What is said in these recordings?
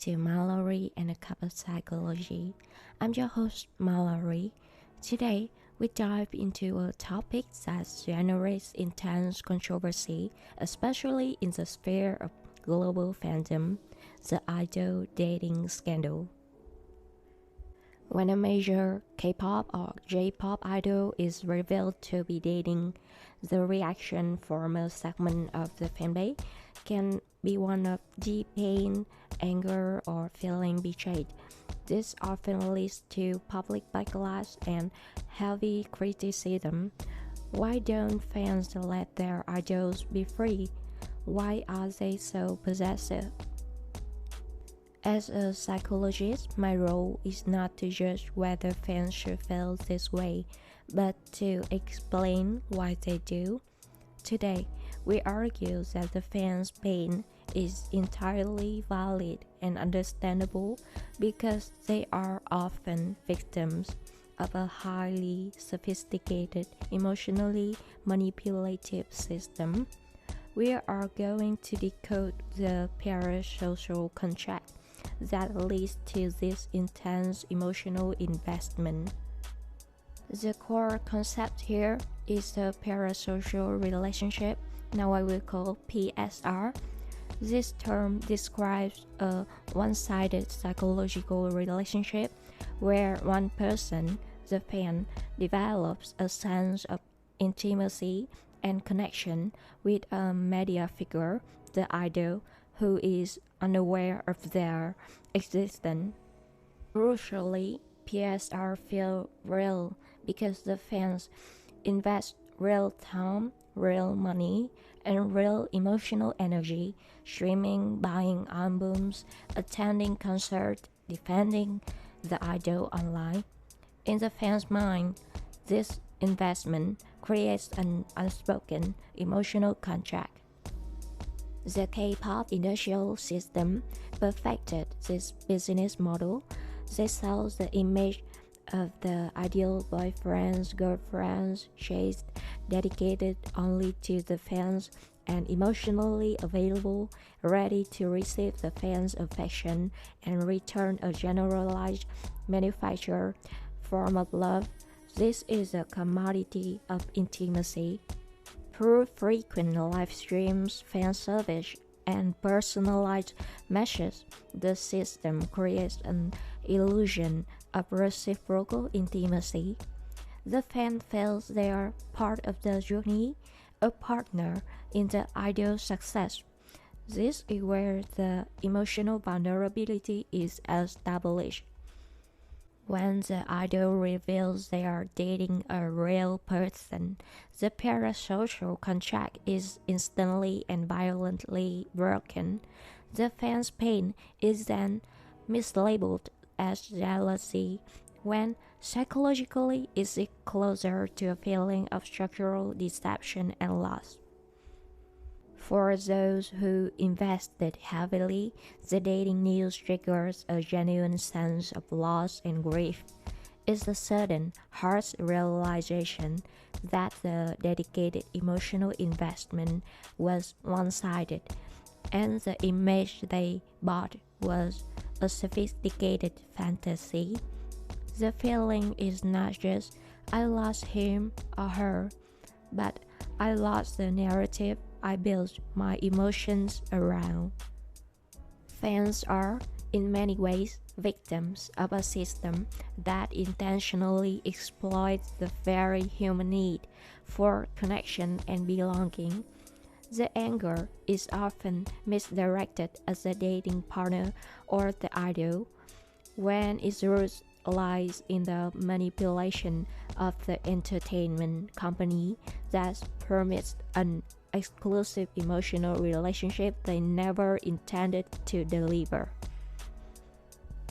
to Mallorie and a Cup of Psychology. I'm your host, Mallorie. Today, we dive into a topic that generates intense controversy, especially in the sphere of global fandom, the idol dating scandal. When a major K-pop or J-pop idol is revealed to be dating, the reaction from a segment of the fanbase can be one of deep pain, anger, or feeling betrayed. This often leads to public backlash and heavy criticism. Why don't fans let their idols be free? Why are they so possessive? As a psychologist, my role is not to judge whether fans should feel this way, but to explain why they do. Today, we argue that the fans' pain is entirely valid and understandable because they are often victims of a highly sophisticated, emotionally manipulative system. We are going to decode the parasocial contract that leads to this intense emotional investment. The core concept here is the parasocial relationship, now I will call PSR. This term describes a one-sided psychological relationship where one person, the fan, develops a sense of intimacy and connection with a media figure, the idol, who is unaware of their existence. Crucially, PSR feel real because the fans invest real time, real money, and real emotional energy, streaming, buying albums, attending concerts, defending the idol online. In the fans' mind, this investment creates an unspoken emotional contract. The K-pop industrial system perfected this business model. They sell the image of the ideal boyfriends, girlfriends, chaste, dedicated only to the fans, and emotionally available, ready to receive the fans' affection and return a generalized manufactured form of love. This is a commodity of intimacy. Through frequent live streams, fan service, and personalized messages, the system creates an illusion of reciprocal intimacy. The fan feels they are part of the journey, a partner in the idol's success. This is where the emotional vulnerability is established. When the idol reveals they are dating a real person, the parasocial contract is instantly and violently broken. The fan's pain is then mislabeled as jealousy, when psychologically it is closer to a feeling of structural deception and loss. For those who invested heavily, the dating news triggers a genuine sense of loss and grief. It's a sudden, harsh realization that the dedicated emotional investment was one-sided, and the image they bought was a sophisticated fantasy. The feeling is not just, I lost him or her, but I lost the narrative I built my emotions around. Fans are, in many ways, victims of a system that intentionally exploits the very human need for connection and belonging. The anger is often misdirected as a dating partner or the idol, when its roots lies in the manipulation of the entertainment company that permits an exclusive emotional relationship they never intended to deliver.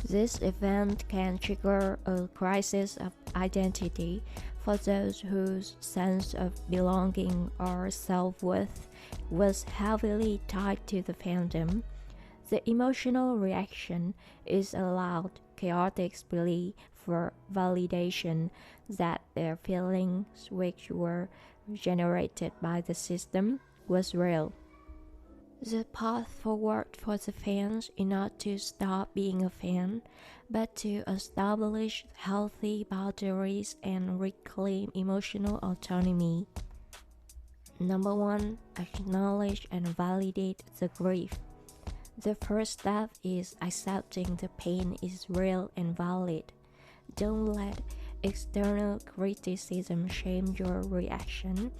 This event can trigger a crisis of identity for those whose sense of belonging or self-worth was heavily tied to the fandom. The emotional reaction is a loud, chaotic plea for validation that their feelings, which were generated by the system, was real. The path forward for the fans is not to stop being a fan, but to establish healthy boundaries and reclaim emotional autonomy. Number 1. Acknowledge and validate the grief. The first step is accepting the pain is real and valid. Don't let external criticism shame your reaction.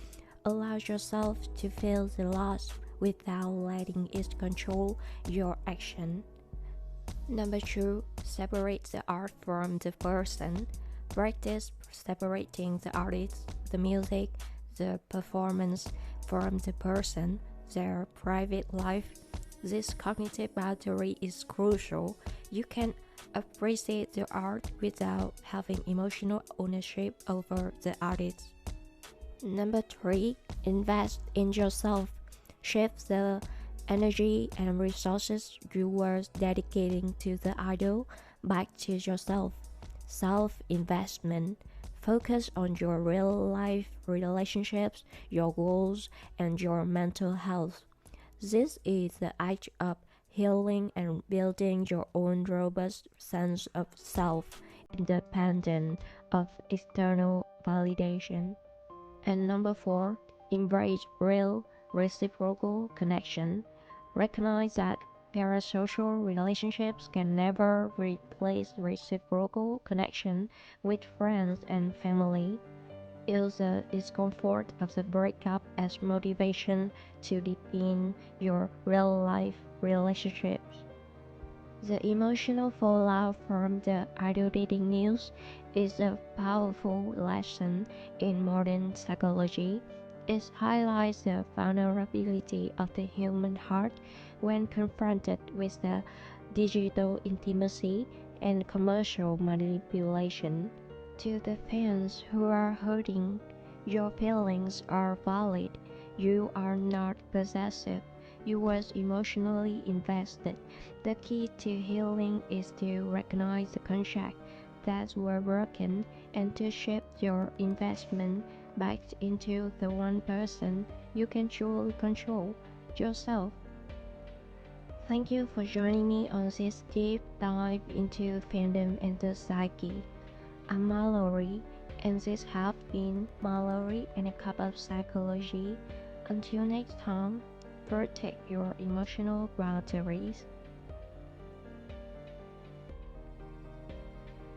Allow yourself to feel the loss without letting it control your action. Number 2. Separate the art from the person. Practice separating the artist, the music, the performance from the person, their private life. This cognitive boundary is crucial. You can appreciate the art without having emotional ownership over the artist. Number 3. Invest in yourself. Shift the energy and resources you were dedicating to the idol back to yourself. Self-investment. Focus on your real-life relationships, your goals, and your mental health. This is the act of healing and building your own robust sense of self, independent of external validation. And number 4, embrace real, reciprocal connection. Recognize that parasocial relationships can never replace reciprocal connection with friends and family. Use the discomfort of the breakup as motivation to deepen your real-life relationships. The emotional fallout from the idol dating news is a powerful lesson in modern psychology. It highlights the vulnerability of the human heart when confronted with the digital intimacy and commercial manipulation. To the fans who are hurting, your feelings are valid. You are not possessive. You was emotionally invested. The key to healing is to recognize the contract that were broken and to shift your investment back into the one person you can truly control, yourself. Thank you for joining me on this deep dive into fandom and the psyche. I'm Mallorie, and this has been Mallorie and a Cup of Psychology. Until next time, protect your emotional boundaries.